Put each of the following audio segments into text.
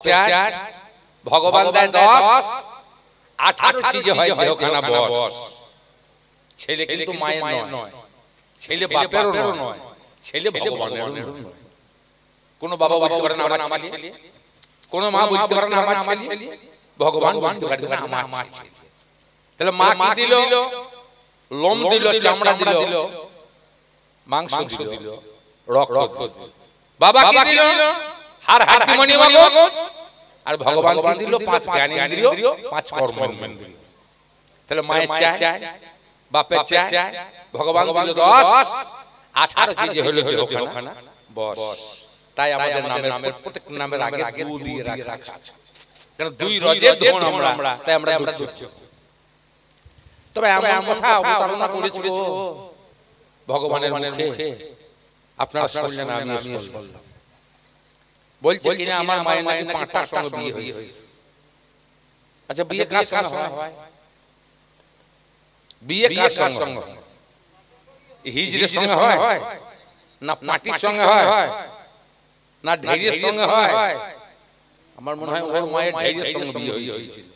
চার ভগবান দেয় 10 18 চিজে হয় দেহখানা বস। ছেলে কিন্তু মায়ের নয়, ছেলে বাপেরও নয়, ছেলে ভগবানেরও নয়। কোন বাবা বলতে পারে না আমার ছেলে, কোন মা বলতে পারে না আমার ছেলে, ভগবান বলতে পারে না আমার ছেলে। তাহলে মা কি দিল? লোম দিল, চামড়া দিল, মাংস দিল, রক্ত দিল। বাবা কি দিল? হাড় হাড্ডি মনি মগজ। আর ভগবান কি দিল? 5 জ্ঞানেন্দ্রিয়, 5 কর্মেন্দ্রিয়। তাহলে মায়ের চায়, বাপের চায়, ভগবান দিল 10, 18 চিজে হলো দেহখানা বস। তাই আমাদের নামের প্রত্যেক নামের আগে দু দিয়ে রাখা আছে, কারণ দুই রজের ধন আমরা, তাই আমরা ধৈর্য। তবে এমন কথা অবতারণা করেছিল ভগবানের মুখে, আপনারা শুনলেন, আমিও শুনলাম। বলছে কিনা আমার মায়ের নাকি 5টার সঙ্গে বিয়ে হয়েছে। আচ্ছা, বিয়ে কার সঙ্গে হয়? বিয়ে কার সঙ্গে? হিজড়ের সঙ্গে হয়, না মাটির সঙ্গে হয়, না ঢেরির সঙ্গে হয়? আমার মনে হয় ওর মায়ের ঢেরির সঙ্গে বিয়ে হয়েছিল।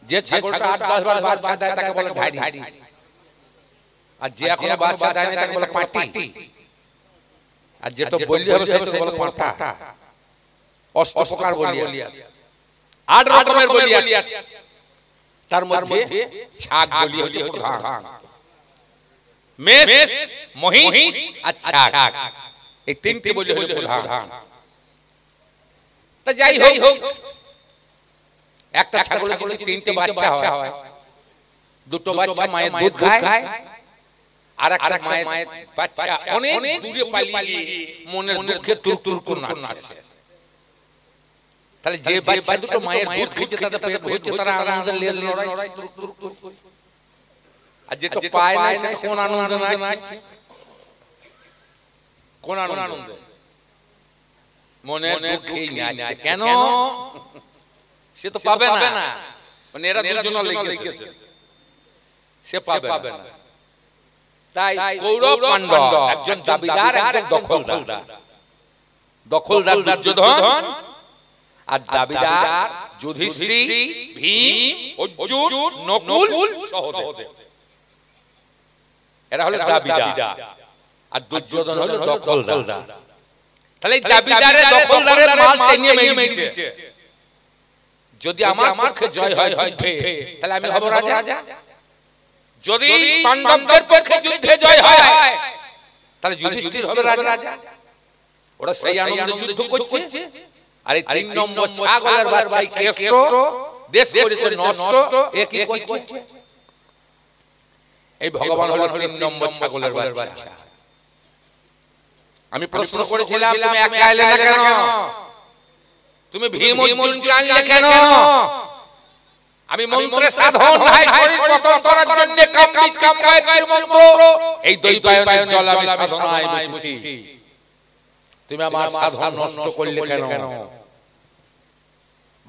যে ছাগলটা 8-10 বার বাচ্চা দেয় তাকে বলে ঢাড়ি, আর যে এখনো বাচ্চা দেয় না তাকে বলে পাটি, আর যেটা বললি হবে সেটা বলে পাঁটা। অষ্টপ্রকার বলি আছে, 8 রকমের বলি আছে। তার মধ্যে ছাগ বলি হচ্ছে প্রধান। মেষ, মহিষ আর ছাগ, এই তিনটি বলি হলো প্রধান। তা যাই হোক, একটা ছাগলের যদি 3টে বাচ্চা হয়, 2টো বাচ্চা মায়ের দুধ খায়, আর একটা মায়ের বাচ্চা অনেক দূরে পালিয়ে মনের দুঃখে তুরতুর করে নাচছে। তাহলে যে বাচ্চা দুটো মায়ের দুধ খেয়েছে, তাদের পেট ভরছে, তারা আনন্দে লেজ লড়াই তুরতুর করে। আর যেটা পায় না সে কোন আনন্দে নাচছে? কোন আনন্দে? মনের দুঃখেই নাচছে। কেন? সে তো পাবে না, মানে এরা দুজন লেগেছে, সে পাবে না। তাই কৌরব পাণ্ডব, একজন দাবিদার, একজন দখলদার। দখলদার দুর্যোধন, আর দাবিদার যুধিষ্ঠির, ভীম, অর্জুন, নকুল, সহদেব। এরা হলো দাবিদার, আর দুর্যোধন হলো দখলদার। তাহলে দাবিদারে দখলদারের মাল টেনে মেরেছে। যদি আমার পক্ষে জয় হয় তাহলে আমি হব রাজা। যদি পাণ্ডবদের পক্ষে যুদ্ধে জয় হয় তাহলে যুধিষ্ঠির হবে রাজা। ওরা সেই আনন্দে যুদ্ধ করছে। আর এই 3 নম্বর ছাগলের বাচ্চা কেষ্ট দেশ করেছে নষ্ট, একই করছে। এই ভগবান হলো 3 নম্বর ছাগলের বাচ্চা। আমি প্রশ্ন করেছিলাম, তুমি একা এলে না কেন? তুমি ভীম অর্জুনকে আনলে কেন? আমি মন্ত্রে সাধন নাই, শরীর পতন করার জন্য কামবীজ কামকায় মন্ত্র, এই দৈপায়নের জল আমি সাধনায় বসেছি। তুমি আমার সাধন নষ্ট করলে কেন?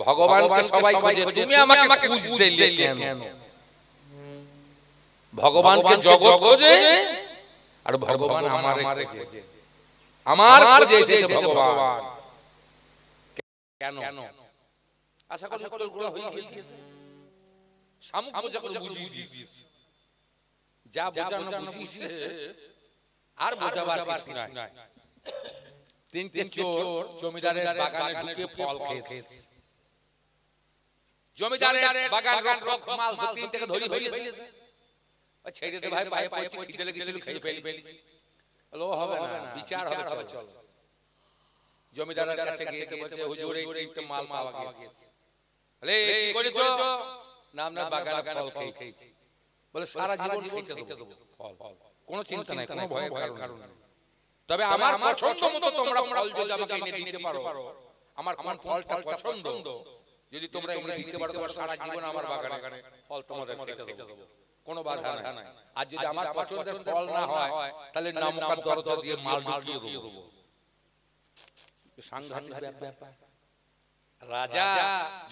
ভগবানকে সবাই খোঁজে, তুমি আমাকে খুঁজতে এলে কেন? ভগবানকে জগৎ খোঁজে, আর ভগবান আমারে খোঁজে। আমার খোঁজে এসেছে ভগবান। কেন? আশা করি উত্তরগুলো হয়ে গেছে। সামগ্রিক যখন বুঝিয়ে দিয়েছি, যা বোঝানো বুঝিয়েছে, আর বোঝাবার কিছু নাই। 3টে চোর জমিদারের বাগানে ঢুকে ফল খেয়েছে। জমিদারের বাগান রক্ষক মাল 3টাকে ধরি ফেলেছে। ছেড়ে দে ভাই, পায়ে পড়ছে, খিদে লেগেছিল, খেয়ে ফেলি। হলো হবে না, বিচার হবে, চল। জমিদারের কাছে গিয়েছে, বলছে হুজুর এই 3টে মাল পাওয়া গেছে। বলে কি করেছো? না, আমরা বাগানে ফল খেয়েছি। বলে সারা জীবন খেতে দেব ফল, কোনো চিন্তা নাই, কোনো ভয়ের কারণ নেই। তবে আমার পছন্দ মতো তোমরা ফল যদি আমাকে এনে দিতে পারো, আমার কোন ফলটা পছন্দ যদি তোমরা এনে দিতে পারো, তাহলে সারা জীবন আমার বাগানে ফল তোমাদের খেতে দেব, কোনো বাধা নাই। আর যদি আমার পছন্দের ফল না হয়, তাহলে নামকার দরজা দিয়ে মাল ঢুকিয়ে দেব। সাংঘাতিক ব্যাপার। রাজা,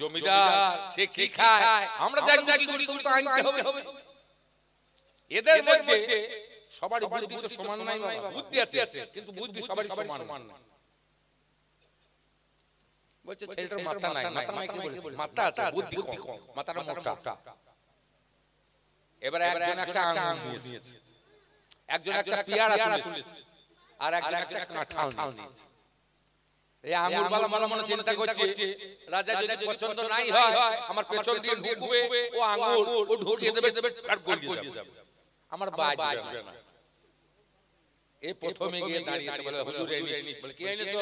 জমিদার, সে কি খায় আমরা জানি, কি করি, তো আনতে হবে। এদের মধ্যে সবার বুদ্ধি তো সমান নাই, বুদ্ধি আছে, কিন্তু বুদ্ধি সবারই সমান না। বলছে ছেলেটার মাথা নাই, মাথা নাই কি বলছে, মাথা আছে বুদ্ধি কম, মাথাটা মোটা। এবারে একজন একটা আঙ্গুর নিয়েছে, একজন একটা পেয়ারা তুলেছে, আর একজন একটা কাঁঠাল নিয়েছে। এই আঙ্গুরওয়ালা মনে মনে চিন্তা করছে, রাজা যদি পছন্দ নাই হয় আমার পেছন দিয়ে ঢুকবে, ও আঙ্গুর ও ঢুকিয়ে দেবে আর গলিয়ে যাবে, আমার বাজবে না। এই প্রথমে গিয়ে দাঁড়িয়েছে, বলে হুজুর এনেছি। বলে কি এনেছো?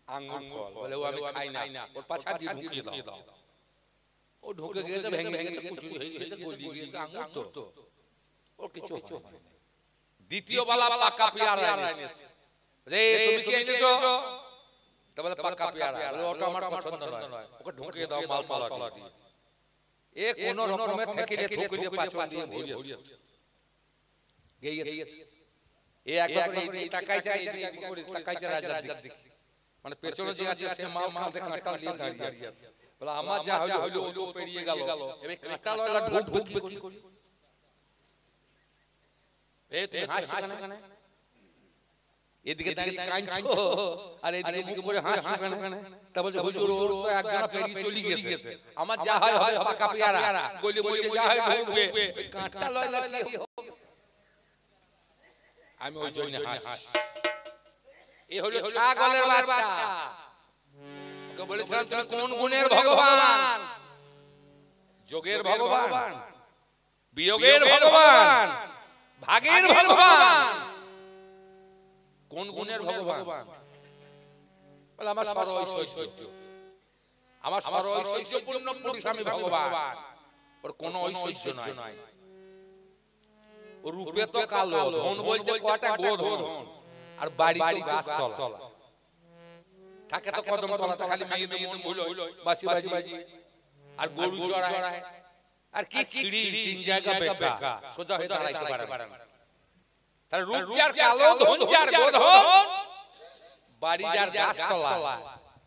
আঙ্গুর ফল। বলে ও আমি খাই না, ওর পাছা দিয়ে ঢুকিয়ে দাও। ও ঢুকে গিয়েছে, ভেঙে গেছে, কুচুরি হয়ে গেছে, গলিয়ে গিয়েছে আঙ্গুর তো, ওর কিছু হয় না। দ্বিতীয় বালা পাকা পেয়ারা এনেছে। রে তুমি কি এনেছো? তা বলে পাকা পেয়ারা। বলে ওটা আমার পছন্দ নয়, ওকে ঢুকিয়ে দাও মালপালা দিয়ে। এ কোন রকমে ঠেকিয়ে ঠুকিয়ে পাছন দিয়ে ভরিয়েছে, গিয়েছে। এ একবার এই টাকাই চাই, টাকাই চাই রাজার দিকে, মানে পেছনে যে আছে সে মাল খাতে কাঁঠাল নিয়ে দাঁড়িয়ে আছে। বলে আমার যা হলো ও পেরিয়ে গেল, এবারে কাঁঠালওয়ালা ঢুকবে কি করি? এই তুই হাসছিস কেন? এদিকে দাঁড়িয়ে কাঁদছো আর এদিকে মুখ করে হাসছো কেন? তা বলছে হুজুর ওর তো একজন পেরিয়ে চলে গেছে, আমার যা হয় হয় পাকা পেয়ারা, গলি যা হয় ঢুকবে, কাঁঠালওয়ালা কি হবে? আমি ওই জন্য হাসি। এ হলো ছাগলের বাচ্চা। ওকে বলেছিলাম তুমি কোন গুণের ভগবান? যোগের ভগবান, বিয়োগের ভগবান, ভাগের ভগবান। কোন গুণের ভগবান? বলে আমার সর্বৈশ্বর্য, আমার সর্বৈশ্বর্যপূর্ণ পুরুষ আমি ভগবান। ওর কোনো ঐশ্বর্য নাই, ও রূপে তো কালো, ধন বলতে কয়টা গোধন, আর বাড়ি গাছতলা থাকে তো কদম তলাতে, খালি মেয়ে মন হইলো বাসি বাজি আর গরু চড়ায়, আর কি সিঁড়ি তিন জায়গা বেকা, সোজা হয়ে দাঁড়াইতে পারে না। তাহলে রূপ যার কালো, ধন যার গোধন, বাড়ি যার গাছতলা,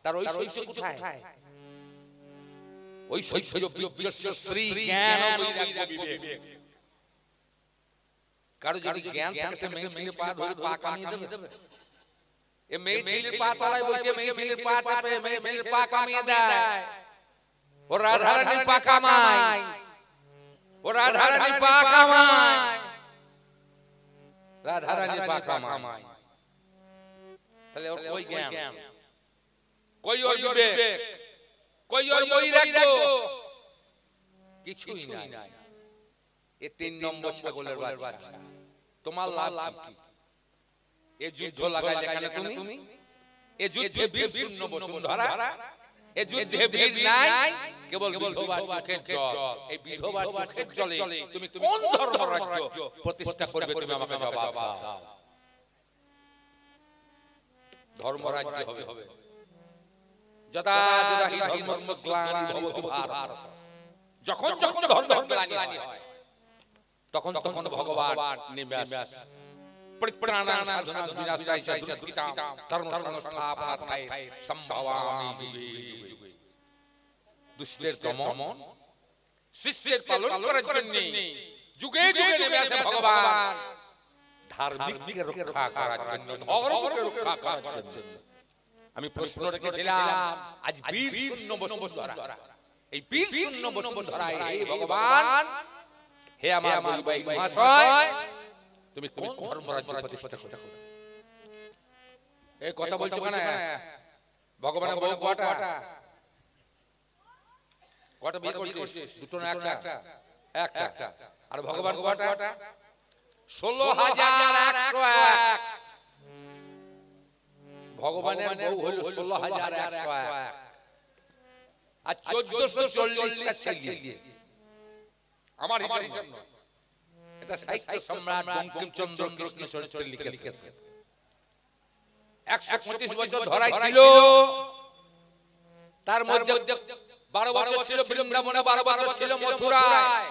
তার ঐশ্বর্য কোথায়? ঐশ্বর্য বিশ্বস্য শ্রী জ্ঞান বৈরাগ্য বিবেক। কারো যদি জ্ঞান থাকে সে মেয়ে ছেলে পা ধরে পা কামিয়ে দেবে। এ মেয়ে ছেলের পা তলায় বসে মেয়ে ছেলের পা চাপে মেয়ে ছেলের পা কামিয়ে দেয়। ও রাধারানীর পা কামায়, ও রাধারানীর পা কামায়, রাধারানীর পা কামায়। তাহলে ওর কই জ্ঞান, কই ওই বিবেক, কই ওই বৈরাগ্য? কিছুই নাই। এ 3 নম্বর ছাগলের বাচ্চা। তোমার লাভ কি? এ যুদ্ধ লাগাইলে কেন তুমি? এ যুদ্ধে বীর শূন্য বসুন্ধরা, এ যুদ্ধে বীর নাই, কেবল বিধবার চোখের জল। এই বিধবার চোখের জলে তুমি কোন ধর্মরাজ্য প্রতিষ্ঠা করবে? তুমি আমাকে জবাব দাও। ধর্মরাজ্য হবে যদা যদা হি ধর্মস্য গ্লানি ভবতু ভারত। যখন যখন ধর্মের গ্লানি হয় তখন তখন ভগবান নিবাস পরিত্রাণায় সাধনা বিনাশায় চ দুষ্কৃতাম ধর্ম সংস্থাপনায় সম্ভবামি যুগে যুগে। দুষ্টের দমন, শিষ্টের পালন করার জন্য যুগে যুগে নেমে আসে ভগবান, ধার্মিককে রক্ষা করার জন্য, ধর্মকে রক্ষা করার জন্য। আমি প্রশ্ন রেখেছিলাম আজ বীর শূন্য বসুন্ধরা, এই বীর শূন্য বসুন্ধরায় হে ভগবান, হে আমার বৈবাহিক মহাশয়, তুমি কোন ধর্মরাজ্য প্রতিষ্ঠা করবে? এই কথা বলছো কেন? ভগবানের বউ কয়টা? কয়টা বিয়ে করছিস? দুটো না একটা? একটা। আর ভগবান কয়টা? 16,101। ভগবানের বউ হলো 16,101 আর 1440টা ছেলে। আমার হিসাব নয়, এটা সাহিত্য সম্রাট বঙ্কিমচন্দ্র কৃষ্ণ চরিত্রে লিখেছে। 125 বছর ধরাই ছিল, তার মধ্যে 12 বছর ছিল বৃন্দাবনে, 12 বছর ছিল মথুরায়,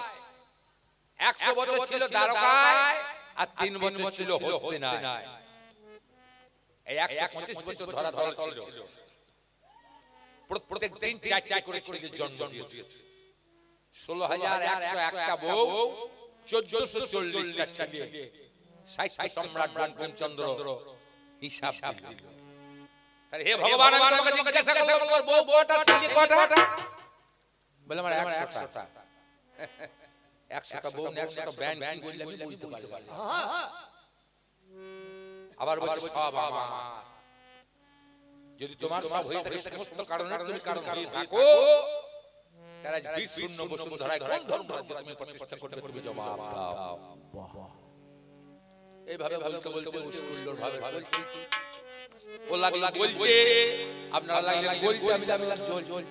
100 বছর ছিল দ্বারকায়, আর 3 বছর ছিল হস্তিনায়। এই 125 বছর ধরা ছিল। প্রত্যেক দিন 4টা করে ছেলেদের জন্ম দিয়েছে। 16,101টা বউ, 1440টা ছেলে। সাহিত্য সম্রাট বঙ্কিমচন্দ্র হিসাব দিল। তাহলে হে ভগবান আমি তোমাকে জিজ্ঞাসা করব তোমার বউ বউটা ছেলে কয়টা? বলে আমার 100টা। 100টা বউ না 100টা ব্যান্ড কি বললে আমি বুঝতে পারি। আবার বলছে সব আমার। যদি তোমার সব হয়ে থাকে সমস্ত কারণে তুমি কারণ হয়ে থাকো, তাহলে বীর শূন্য বসুন্ধরায় কোন ধর্ম রাজ্য তুমি প্রতিষ্ঠা করবে তুমি জবাব দাও। এইভাবে বলতে বলতে উস্কুল্লোর ভাবে বলতে ও লাগলো বলতে, আপনারা লাগলেন বলতে, আমি লাগলাম জল।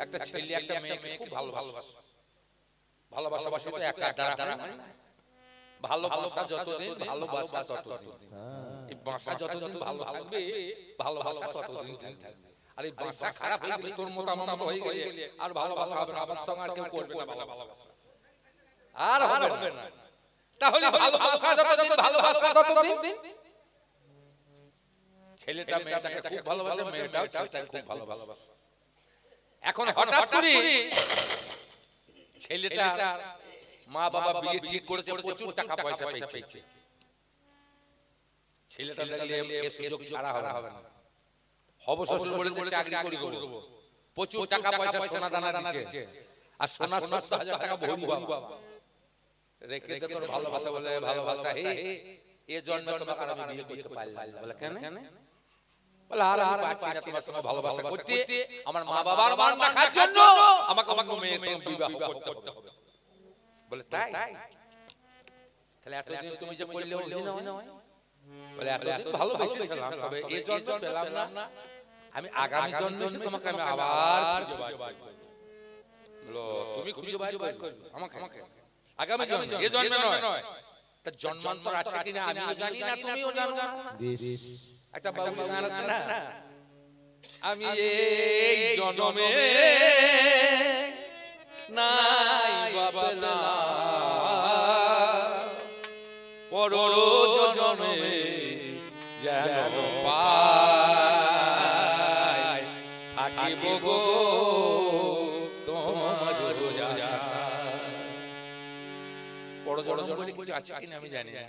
একটা ছেলে একটা মেয়েকে খুব ভালোবাসে। ভালোবাসা তো একা ডানা হয় না। ভালোবাসা যতদিন ভালোবাসা ততদিন। এই বাসা যতদিন ভালো থাকবে ভালোবাসা ততদিন থাকবে। আর এই বাসা খারাপ হয়ে গেলে তোর মত আমার হয়ে গেলে আর ভালোবাসা হবে না, আমার সঙ্গে আর কেউ করবে না ভালোবাসা। আর হবে না। তাহলে ভালোবাসা যতদিন ভালোবাসা ততদিন ছেলেটা মেয়েটাকে খুব ভালোবাসে, মেয়েটাও ছেলেটাকে খুব ভালোবাসে। এখন হঠাৎ করে ছেলেটা মা বাবা বিয়ে ঠিক করেছে, প্রচুর টাকা পয়সা পেয়েছে। ছেলেটা দেখলে এই সুযোগ ছাড়া হবে না। হব শ্বশুর বলেছে চাকরি করব, প্রচুর টাকা পয়সা সোনা দানা দিচ্ছে, আর সোনা 70,000 টাকা ভরি বাবা রেখে দে তোর ভালোবাসা বলে ভালোবাসা হে এই জন্মে তোমাকে আমি বিয়ে করতে পারলাম। বলে কেন? বলে আর পাচ্ছি না তোমার সঙ্গে ভালোবাসা করতে, আমার মা বাবার মান রাখার জন্য আমাকে অন্য মেয়ের সঙ্গে বিবাহ করতে হবে। বলে তাই? তাহলে এতদিন তুমি যে করলে অভিনয়, বলে এতদিন ভালোবেসেছিলাম, তবে এই জন্ম পেলাম না, আমি আগামী জন্মে এসে তোমাকে আমি আবার খুঁজে বার করব। বলো তুমি খুঁজে বার করবে আমাকে আগামী জন্মে, এই জন্মে নয়। তা জন্মান্তর আছে কিনা আমিও জানি না, তুমিও জানো না। একটা বাউল গান আছে না, আমি এই জন্মে নাই বাবলা পর জন্মে যেন পাই থাকিব গো তোমার আশা। পর জন্ম বলে কিছু আছে কিনা আমি জানি না।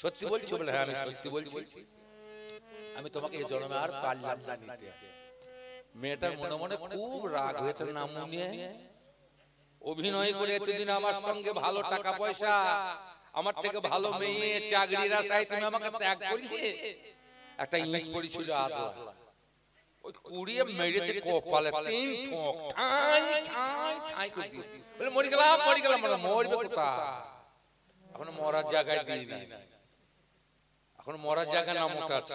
সত্যি বলছি? বলে হ্যাঁ আমি সত্যি বলছি, আমি তোমাকে এই জন্মে আর পারলাম না নিতে। মেয়েটার মনে মনে খুব রাগ হয়েছে, নাম নিয়ে অভিনয় করে এতদিন আমার সঙ্গে ভালো টাকা পয়সা, আমার থেকে ভালো মেয়ে, চাকরির আশায় তুমি আমাকে ত্যাগ করিয়ে একটা ইট পড়েছিল আদলা, ওই কুড়িয়ে মেরেছে কপালে 3 ঠোক, ঠাই ঠাই ঠাই করে দিয়েছে। বলে মরে গেলাম মরবে কোথায়? এখন মরার জায়গায় দিয়ে দিই, এখন মরার জায়গা নামক আছে,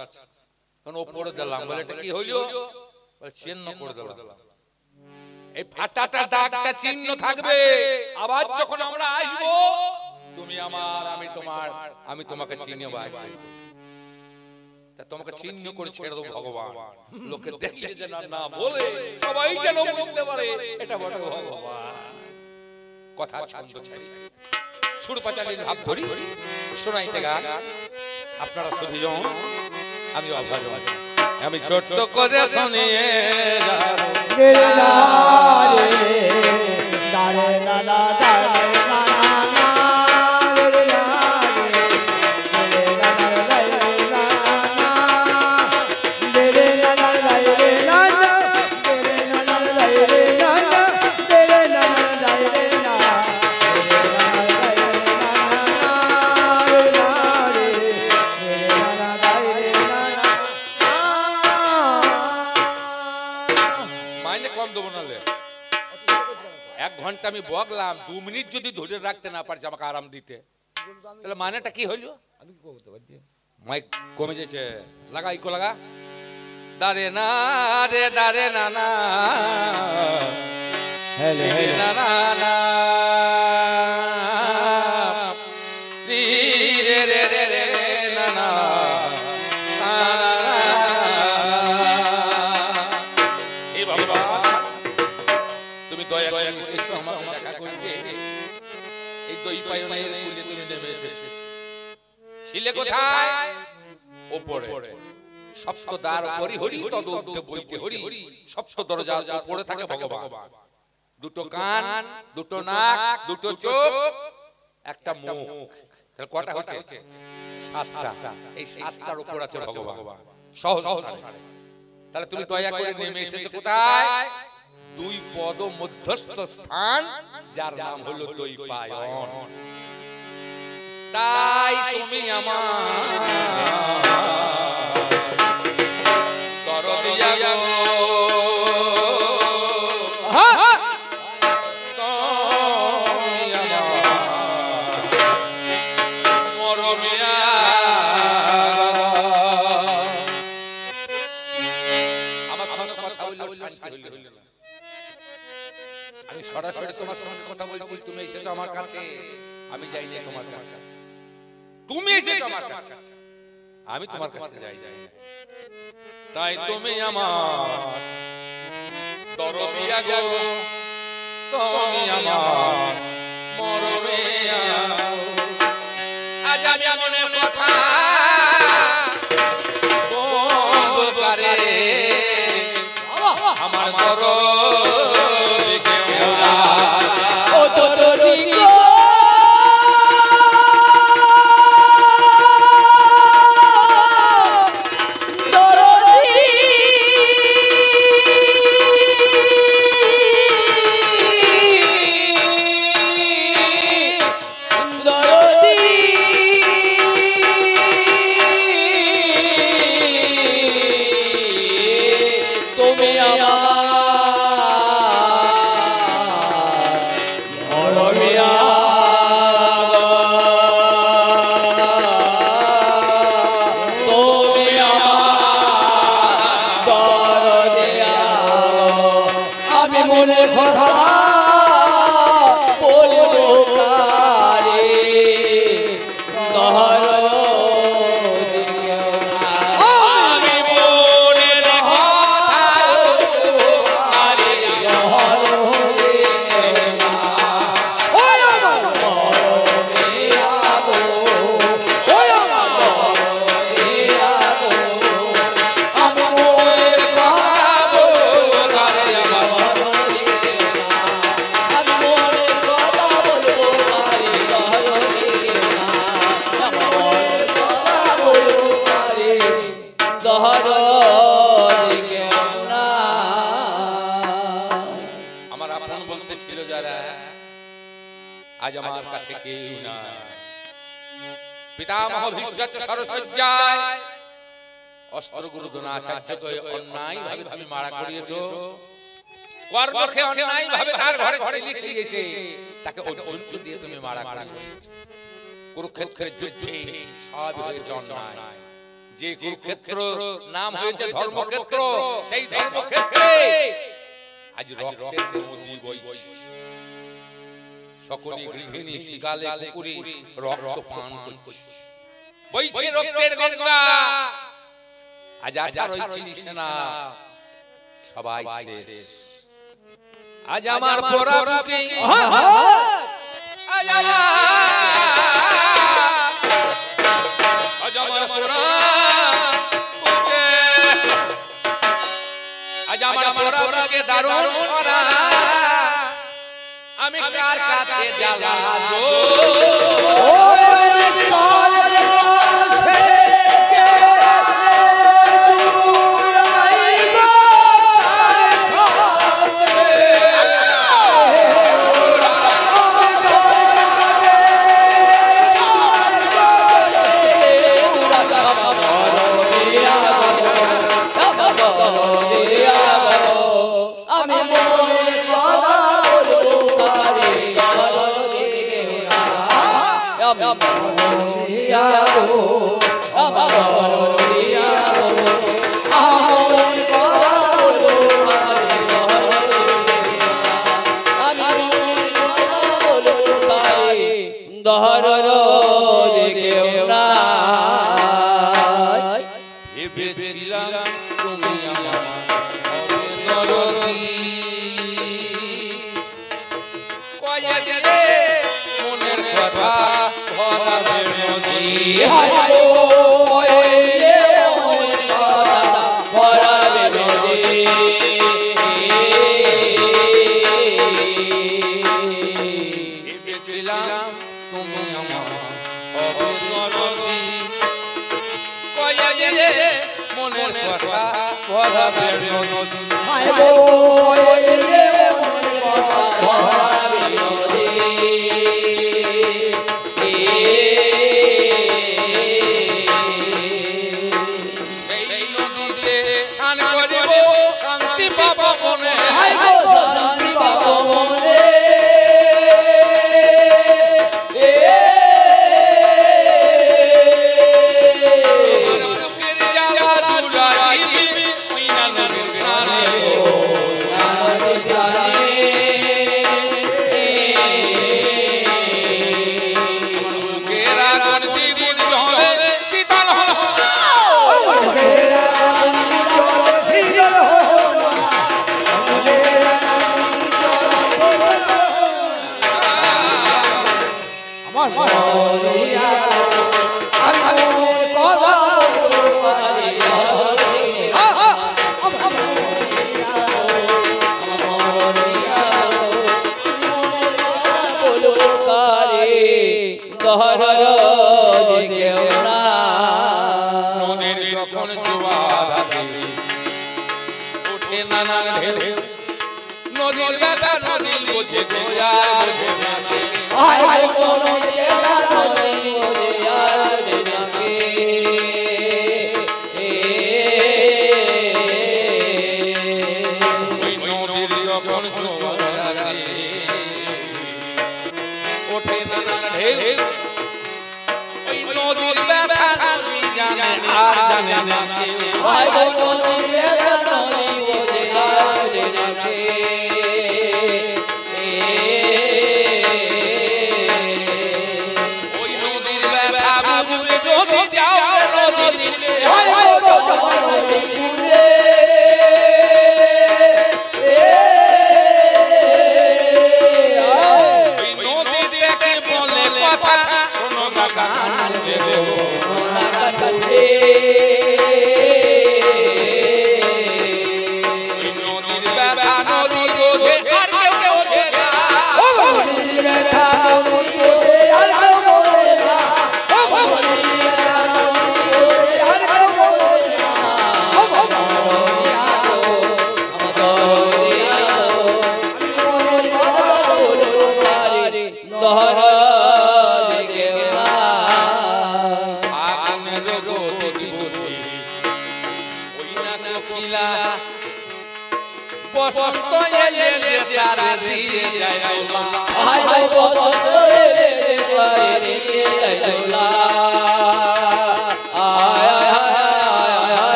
এখন ওপরে দিলাম। বলে এটা কি হইলো? বলে চিহ্ন করে দিলাম। এই ফাটাটা দাগটা চিহ্ন থাকবে, আবার যখন আমরা আসবো তুমি আমার, আমি তোমার, আমি তোমাকে চিনি ভাই, তা তোমাকে চিহ্ন করে ছেড়ে দেবো ভগবান। লোকে দেখলে যেন না বলে, সবাই যেন বুঝতে পারে এটা বড় ভগবান। কথা ছন্দ ছাড়ি সুর পাচালির ভাব ধরি শোনাইতে গান, আপনারা শুধু আমি অভাব, আমি ছোট্ট করে শুনিয়ে যাব। আমি বকলাম 2 মিনিট যদি ধরে রাখতে না পারছি আমাকে আরাম দিতে, তাহলে মানেটা কি হইলো? আমি কি করতে পারছি? মাইক কমে যাচ্ছে, লাগা ইকো লাগা। দারে না রে দারে না না হেলে না না না রি রে রে রে রে না না হে ভগবান, তুমি দয়া করে এসেছো আমাকে দেখা করতে। এই দই পায়নের কুলে তুমি নেমে এসেছো। ছিলে কোথায়? ওপরে। সপ্ত দ্বার পরিহরি তদুর্ধ্বে বইতে হরি। সপ্ত দরজার উপরে থাকে ভগবান। দুটো কান, দুটো নাক, দুটো চোখ, একটা মুখ। তাহলে কটা হচ্ছে? 7টা। এই 7টার উপর আছে ভগবান। সহজ। তাহলে তুমি দয়া করে নেমে এসেছো কোথায়? দুই পদ মধ্যস্থ স্থান, যার নাম হলো দ্বৈপায়ন। তাই তুমি আমার দরদিয়া গো, আমি সরাসরি তোমার সঙ্গে কথা বলছি, তুমি এসেছো আমার কাছে, আমি যাইনি তোমার কাছে, তুমি এসেছো আমার কাছে, আমি তোমার কাছে যাই। তাই তুমি আমার দরদিয়া গো, তুমি আমার মরমিয়া। আজ আমি মনের কথা বলবো কারে, আমার দরদি কেউ না, ও দরদি গো, আজ আমার কাছে কেউ নাই। পিতামহ ভীষ্ম সরসজ্জায় অস্ত্রগুরু দ্রোণাচার্যকে অন্যায় ভাবে তুমি মারা করিয়েছো, কর্মকে অন্যায় ভাবে তার ঘরে ঘরে লিখে এসে তাকে অর্জুনকে দিয়ে তুমি মারা করিয়েছো। কুরুক্ষেত্রের যুদ্ধে সব হয়েছে অন্যায়। যে কুরুক্ষেত্র নাম হয়েছে ধর্মক্ষেত্র, সেই ধর্মক্ষেত্রে আজ রক্তের নদী বইছে। সকলে গৃহিণী শিগালে কুকুরে রক্ত পান করছে, বইছে রক্তের গঙ্গা। আজ 18 সেনা সবাই শেষ। আজ আমার পোড়া বুকে, আজ আমার পোড়া বুকে, আজ আমার পোড়া বুকে দারুণ করা, আমি কার কাছে জ্বালাবো? মনের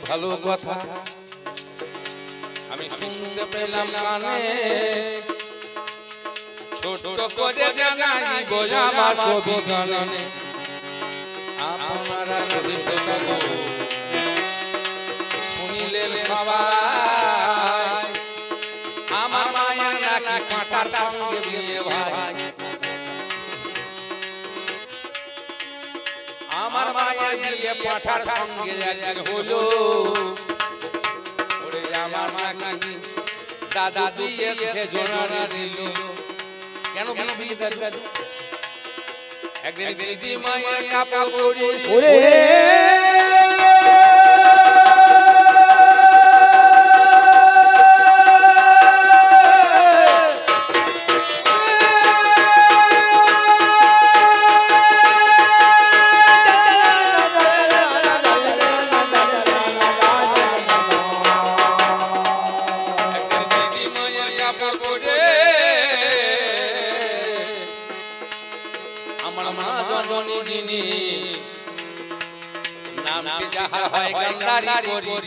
ভালো কথা আমি শুনতে পেলাম কানে ছোট করে জানাই গো আমার কবি গানে আপনারা শুনিলেন সবাই আমার মায়া নাকি কাঁটার সঙ্গে বিয়ে ভাই আমার মায়ের বিয়ে পাঠার সঙ্গে একদিন হলো ওরে আমার মা নাকি দাদা দিয়ে জোড়া দিল কেন বিয়ে দিল একদিন দিদি মায়ের কাপড় পরে ওরে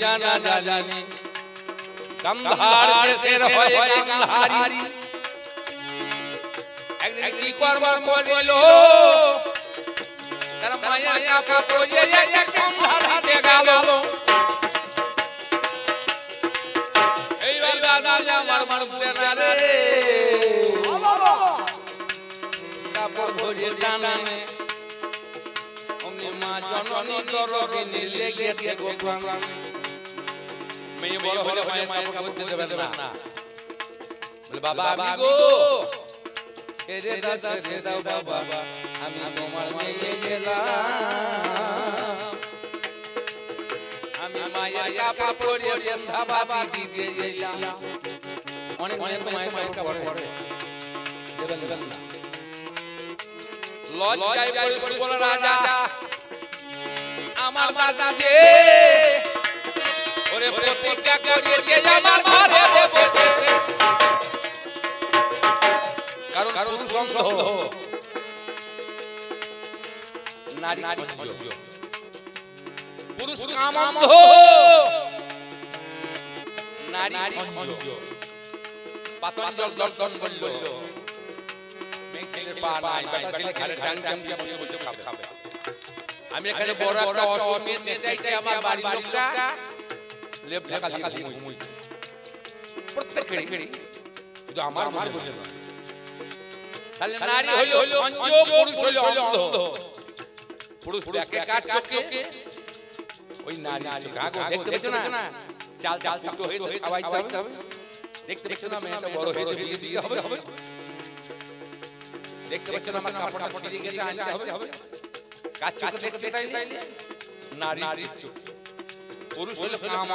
জানা জানি গন্ধার দেশের হয়ে গন্ধারি একদিন কি করবার করিল তার মায়ের কাপড় পরিয়ে এক সন্ধ্যা দিতে গেল এইবার দাদা আমার মারতে না রে কাপড় ভরিয়ে টানে অমনি মা জননী দরদিনী লেগেছে গো প্রাণ মেয়ে বড় হলে মায়ের কাপড় দিতে দেবেন না বলে বাবা আমি গো ছেড়ে দাও বাবা আমি তোমার মেয়ে গেলাম আমি মায়ের কাপড় পরিয়ে সন্ধ্যা বাবা দিতে গেলাম অনেক মায়ের কাপড় পরে দেবেন না লজ্জায় পড়ে বলে রাজা আমার দাদা যে ওরে প্রতিজ্ঞা করিয়ে যে আমার ঘরে বসে কারণ পুরুষ অন্ধ নারী অন্ধ পুরুষ কামান্ধ নারী অন্ধ পাতঞ্জল দর্শন বলল মেয়ে ছেলের পা নাই বেটা ছেলে ঘরে টান দিয়ে বসে বসে খাবে আমি এখানে বড় একটা অসুখ নিয়ে চাইছি আমার বাড়ির লোকটা লেপ ঢাকা দিয়ে ঘুমোই প্রত্যেক ঘড়ি শুধু আমার বলে না তাহলে নারী হলো অন্ধ পুরুষ হলো অন্ধ পুরুষ দেখে কাট চোখে ওই নারী চোখে দেখতে পেছো না চাল চাল তো হয়ে খাওয়াইতে হবে দেখতে পেছো না মেয়েটা বড় হয়েছে বিয়ে দিতে হবে দেখতে পেছো না আমার কাপড়টা ছিঁড়ে গেছে আনতে হবে কাজ চোখে দেখতে চাইলে নারী চোখ পুরুষ হলো কাম